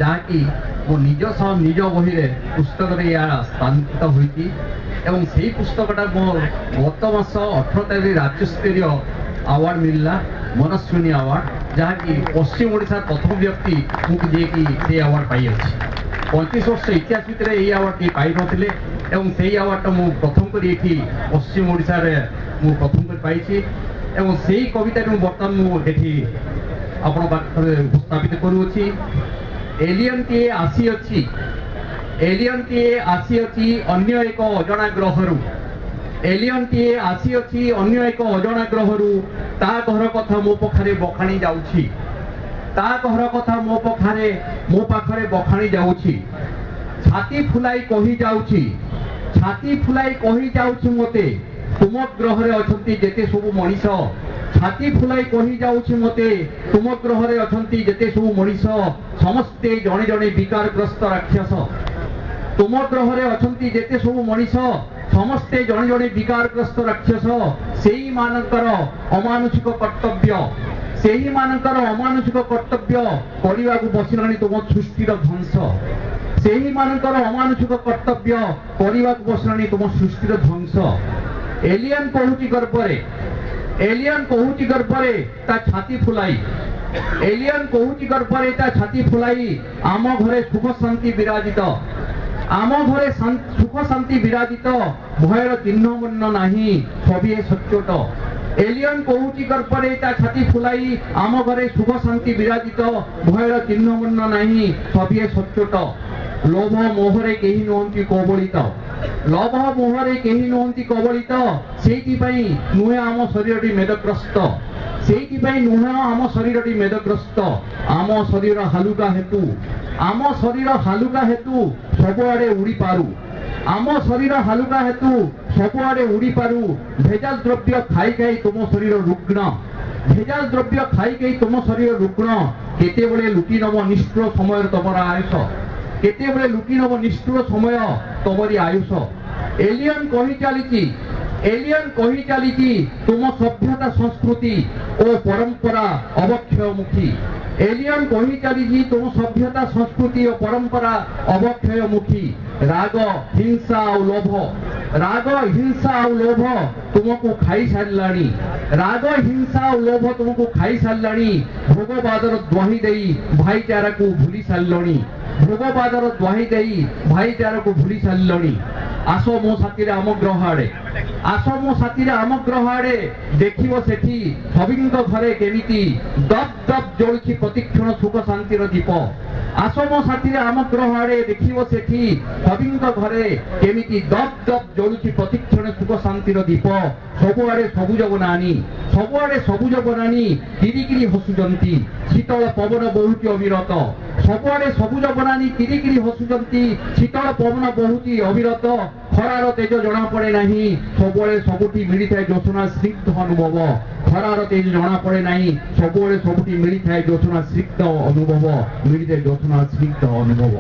जहाँकि मो निज सह निज बही पुस्तक स्थानित होती एवं से पुस्तकटा मो गत मास 18 तारिख राज्यस्तरीय अवार्ड मिलला मनस्विनी अवार्ड जहाँकि पश्चिम ओडिशा प्रथम व्यक्ति मुझे अवार्ड पाई 35 वर्ष इतिहास भितर ये अवार्ड पाई नथिले एवं से अवार्ड मु प्रथम कर पश्चिम ओडिशा रे मु प्रथम कर पाई एवं से ही कविता बर्तमान मुझे आपण पाखरे उपस्थापित करूँगी। एलियन टीए आसी अच्छी एलियन टीए आसी अच्छी अन्य एक अजଣା ग्रहरु एलियन टीए आसी अच्छी अन्य एक अजଣା ग्रहरु ता घर कथा मो पाखरे बखाणी जाउछि ता घर कथा मो पाखरे बखाणी जाउछि छाती फुलाई कही जाउछि छाती फुलाई कही जाउछि मते तुम ग्रह रे अछंती जेते सब मनीष छाती फुलाई कही जाउछि मते तुम ग्रह रे अछंती जेते सब मनीष समस्ते जणे जणे विकारग्रस्त राक्षस तुम ग्रह रे अछंती जेते सब मनीष समस्ते जणे जणे विकारग्रस्त राक्षस सेही मानकर अमानुषिक कर्तव्य सेही मानकर अमानुषिक कर्तव्य करिवाकु बसिलानी तुम सृष्टिर ध्वंस सेही मानकर अमानुषिक कर्तव्य करिवाकु बसिलानी तुम सृष्टिर ध्वंस। एलियन कहूची गर्भरे एलियन कहूची गर्भरे ता छाती फुलाई एलियन कहूची गर्भरे ता छाती फुलाई आम घरे सुख शांति विराजित आम घरे सुख शांति विराजित भयर चिन्ह मन्न नाही सभी सच्चोट एलियन कहूची गर्भरे ता छाती फुलाई आम घरे सुख शांति विराजित भयर चिन्ह मन्न नाही सभी सच्चोट लोभ मोहरे केही नहंती कबलित लोभ मोहरे केही नहंती कबलित सेति पई नुहे आम शरीरटी मेदग्रस्त सेति पई नुहे आम शरीरटी मेदग्रस्त आम शरीर हालुका हेतु सबआडे उड़ी पारू आम शरीर हालुका हेतु सबआडे उड़ी पारू भेजाल द्रव्य खाई खाई तुम शरीर रुग्ण भेजाल द्रव्य खाई खाई तुम शरीर रुग्ण केते बेले लुटी नब निष्ठुर समय तमर आयुष केते बेले लुटी नब निष्ठुर समय तमरी आयुष। एलियन कही चली तुम सभ्यता संस्कृति और परंपरा अवक्षयमुखी एलियन कही चली तुम सभ्यता संस्कृति और परंपरा अवक्षयमुखी राग हिंसा और लोभ तुमको खाई सारलानी राग हिंसा और लोभ तुमको खाई सारलानी भोगवादर द्वाही देई भाईचारा को भूली सारलणी भोगवादर द्वाही देई भाईचारा को भूली सारलणी। आस मो साथी आम ग्रह आड़े आस मो साथी आम ग्रह आड़े देखिबो सेठी सबिंग घरे केमिति दब दब जळुछि प्रतिक्षण सुख शांतिर दीप आस मो साथी आम ग्रह आड़े देखिबो सेठी सबिंग घरे केमिति दब दब जळुछि प्रतिक्षण सुख शांतिर दीप सबुआड़े सबुज बनानी किरिकिरी हसुचंती शीतल पवन बहुति अविरत सबुआड़े सबुज बनानी किरिकिरी हसुचंती शीतल पवन बहुति अविरत खरार तेज जना पड़े नहीं सबुआड़े सबुठी मिली थाए जोशना स्निग्ध अनुभव खरार तेज जना पड़े नहीं सबुआड़े सबुठी मिली थाए जोशना स्निग्ध अनुभव मिली थाए जोशना स्निग्ध अनुभव।